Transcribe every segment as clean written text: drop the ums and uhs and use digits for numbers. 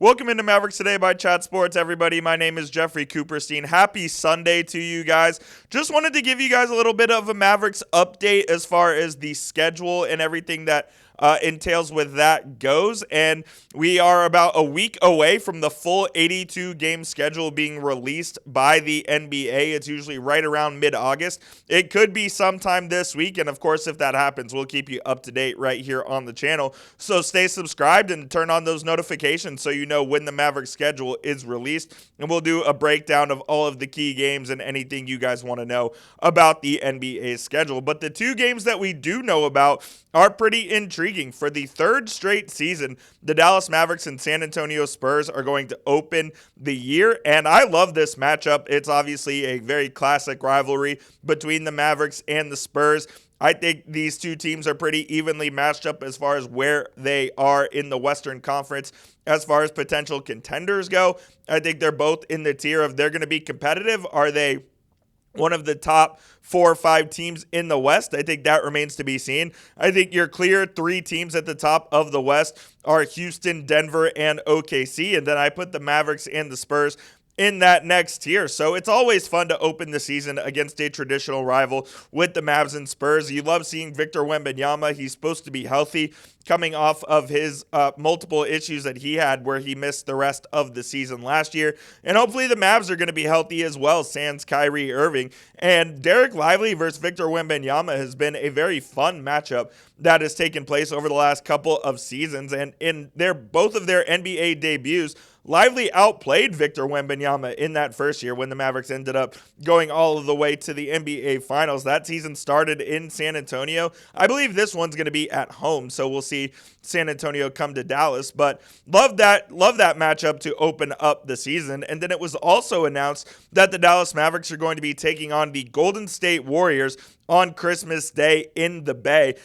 Welcome into Mavericks Today by Chat Sports, everybody. My name is Jeffrey Cooperstein. Happy Sunday to you guys. Just wanted to give you guys a little bit of a Mavericks update as far as the schedule and everything that entails with that goes. And we are about a week away from the full 82-game schedule being released by the NBA. It's usually right around mid-August. It could be sometime this week. And of course, if that happens, we'll keep you up to date right here on the channel. So stay subscribed and turn on those notifications so you know when the Mavericks schedule is released. And we'll do a breakdown of all of the key games and anything you guys want to know about the NBA schedule. But the two games that we do know about are pretty intriguing. For the third straight season, the Dallas Mavericks and San Antonio Spurs are going to open the year, and I love this matchup. It's obviously a very classic rivalry between the Mavericks and the Spurs. I think these two teams are pretty evenly matched up as far as where they are in the Western Conference. As far as potential contenders go, I think they're both in the tier of they're going to be competitive. Are they one of the top 4 or 5 teams in the West? I think that remains to be seen. I think your clear 3 teams at the top of the West are Houston, Denver, and OKC. And then I put the Mavericks and the Spurs in that next tier. So it's always fun to open the season against a traditional rival with the Mavs and Spurs. You love seeing VIctor Wembanyama. He's supposed to be healthy coming off of his multiple issues that he had where he missed the rest of the season last year. And hopefully the Mavs are going to be healthy as well, sans Kyrie Irving. And Derek Lively versus VIctor Wembanyama has been a very fun matchup that has taken place over the last couple of seasons. And in both of their NBA debuts, Lively outplayed VIctor Wembanyama in that first year when the Mavericks ended up going all of the way to the NBA Finals. That season started in San Antonio. I believe this one's going to be at home, so we'll see San Antonio come to Dallas. But love that matchup to open up the season. And then it was also announced that the Dallas Mavericks are going to be taking on the Golden State Warriors on Christmas Day in the Bay.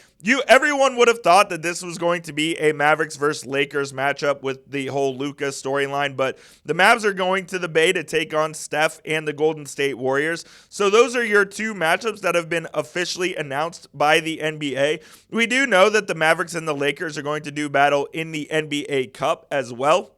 Everyone would have thought that this was going to be a Mavericks versus Lakers matchup with the whole Luka storyline, but the Mavs are going to the Bay to take on Steph and the Golden State Warriors. So those are your two matchups that have been officially announced by the NBA. We do know that the Mavericks and the Lakers are going to do battle in the NBA Cup as well.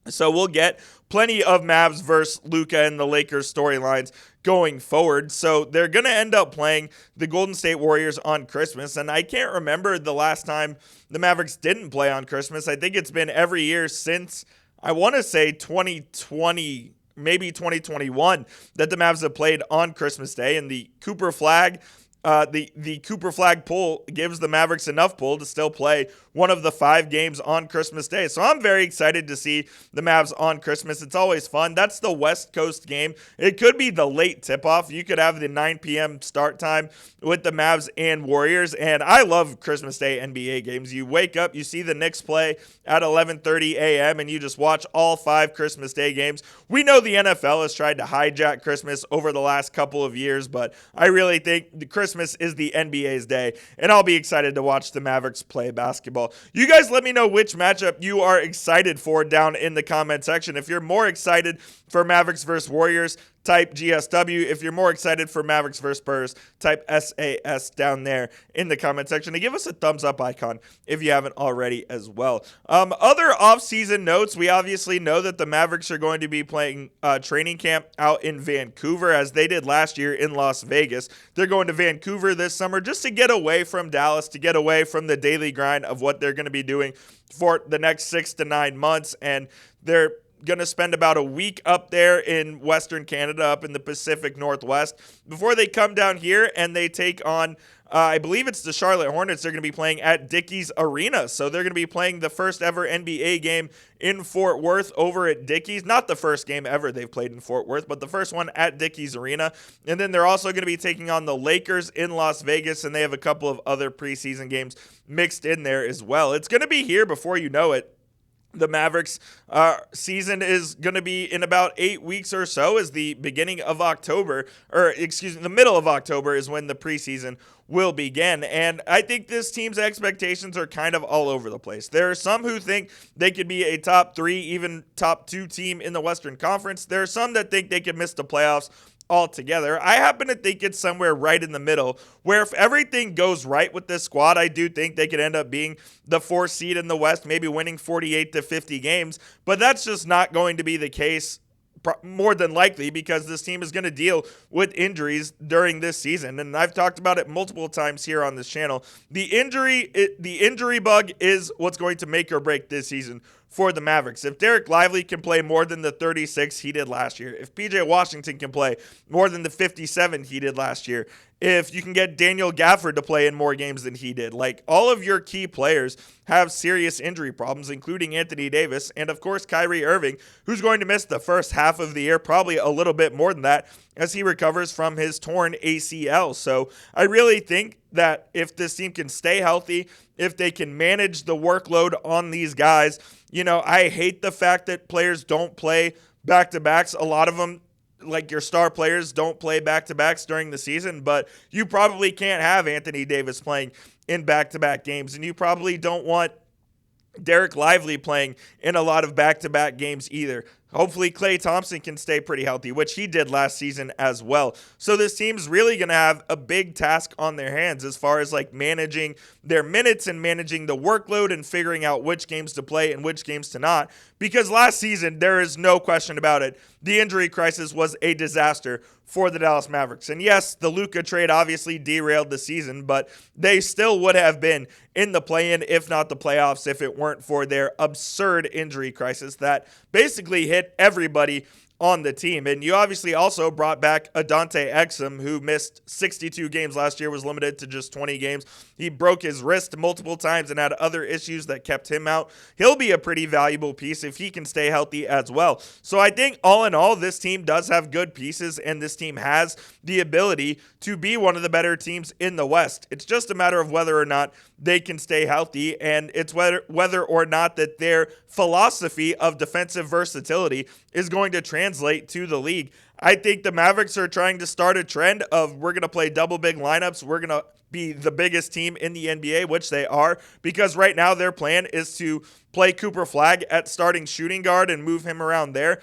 So we'll get plenty of Mavs versus Luka and the Lakers storylines going forward. So they're going to end up playing the Golden State Warriors on Christmas. And I can't remember the last time the Mavericks didn't play on Christmas. I think it's been every year since, I want to say 2020, maybe 2021, that the Mavs have played on Christmas Day. And the Cooper flag, the Cooper flag pull gives the Mavericks enough pull to still play one of the 5 games on Christmas Day. So I'm very excited to see the Mavs on Christmas. It's always fun. That's the West Coast game. It could be the late tip-off. You could have the 9 p.m. start time with the Mavs and Warriors. And I love Christmas Day NBA games. You wake up, you see the Knicks play at 11:30 a.m., and you just watch all 5 Christmas Day games. We know the NFL has tried to hijack Christmas over the last couple of years, but I really think Christmas is the NBA's day, and I'll be excited to watch the Mavericks play basketball. You guys let me know which matchup you are excited for down in the comment section. If you're more excited for Mavericks versus Warriors, type GSW. If you're more excited for Mavericks versus Spurs, type SAS down there in the comment section. And give us a thumbs up icon if you haven't already as well. Other offseason notes, we obviously know that the Mavericks are going to be playing training camp out in Vancouver as they did last year in Las Vegas. They're going to Vancouver this summer just to get away from Dallas, to get away from the daily grind of what they're going to be doing for the next 6 to 9 months. And they're going to spend about a week up there in Western Canada, up in the Pacific Northwest, before they come down here and they take on, I believe it's the Charlotte Hornets. They're going to be playing at Dickies Arena. So they're going to be playing the first ever NBA game in Fort Worth over at Dickies. Not the first game ever they've played in Fort Worth, but the first one at Dickies Arena. And then they're also going to be taking on the Lakers in Las Vegas, and they have a couple of other preseason games mixed in there as well. It's going to be here before you know it. The Mavericks season is going to be in about 8 weeks or so, as the beginning of October, the middle of October is when the preseason will begin. And I think this team's expectations are kind of all over the place. There are some who think they could be a top 3, even top 2 team in the Western Conference. There are some that think they could miss the playoffs altogether. I happen to think it's somewhere right in the middle, where if everything goes right with this squad, I do think they could end up being the 4th seed in the West, maybe winning 48 to 50 games, but that's just not going to be the case more than likely, because this team is going to deal with injuries during this season. And I've talked about it multiple times here on this channel. The injury bug is what's going to make or break this season for the Mavericks. If Derek Lively can play more than the 36 he did last year, if PJ Washington can play more than the 57 he did last year, if you can get Daniel Gafford to play in more games than he did, like, all of your key players have serious injury problems, including Anthony Davis and, of course, Kyrie Irving, who's going to miss the first half of the year, probably a little bit more than that, as he recovers from his torn ACL. So I really think that if this team can stay healthy, if they can manage the workload on these guys, I hate the fact that players don't play back-to-backs. A lot of them, like your star players, don't play back-to-backs during the season, but you probably can't have Anthony Davis playing in back-to-back games, and you probably don't want Derek Lively playing in a lot of back-to-back games either. Hopefully Klay Thompson can stay pretty healthy, which he did last season as well. So this team's really going to have a big task on their hands as far as like managing their minutes and managing the workload and figuring out which games to play and which games to not. Because last season, there is no question about it, the injury crisis was a disaster for the Dallas Mavericks. And yes, the Luka trade obviously derailed the season, but they still would have been in the play-in, if not the playoffs, if it weren't for their absurd injury crisis that basically hit everybody on the team. And you obviously also brought back Dante Exum, who missed 62 games last year, was limited to just 20 games. He broke his wrist multiple times and had other issues that kept him out. He'll be a pretty valuable piece if he can stay healthy as well. So I think all in all, this team does have good pieces, and this team has the ability to be one of the better teams in the West. It's just a matter of whether or not they can stay healthy, and it's whether or not that their philosophy of defensive versatility is going to translate to the league. I think the Mavericks are trying to start a trend of, we're going to play double big lineups. We're going to be the biggest team in the NBA, which they are, because right now their plan is to play Cooper Flagg at starting shooting guard and move him around there.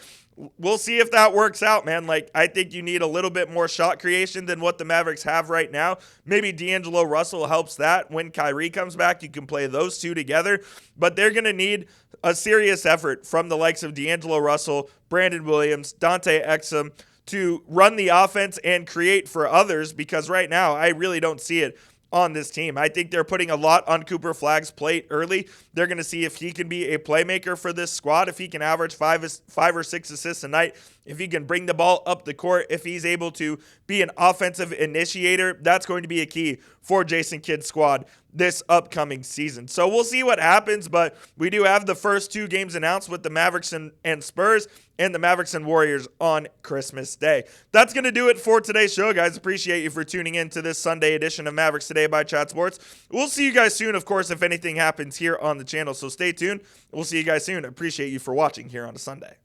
We'll see if that works out, man. Like, I think you need a little bit more shot creation than what the Mavericks have right now. Maybe D'Angelo Russell helps that. When Kyrie comes back, you can play those two together. But they're going to need a serious effort from the likes of D'Angelo Russell, Brandon Williams, Dante Exum to run the offense and create for others, because right now I really don't see it on this team. I think they're putting a lot on Cooper Flagg's plate early. They're going to see if he can be a playmaker for this squad, if he can average five or six assists a night, if he can bring the ball up the court, if he's able to be an offensive initiator. That's going to be a key for Jason Kidd's squad this upcoming season. So we'll see what happens, but we do have the first two games announced with the Mavericks and Spurs, and the Mavericks and Warriors on Christmas Day. That's going to do it for today's show, guys. Appreciate you for tuning in to this Sunday edition of Mavericks Today by Chat Sports. We'll see you guys soon, of course, if anything happens here on the channel, so stay tuned. We'll see you guys soon. Appreciate you for watching here on a Sunday.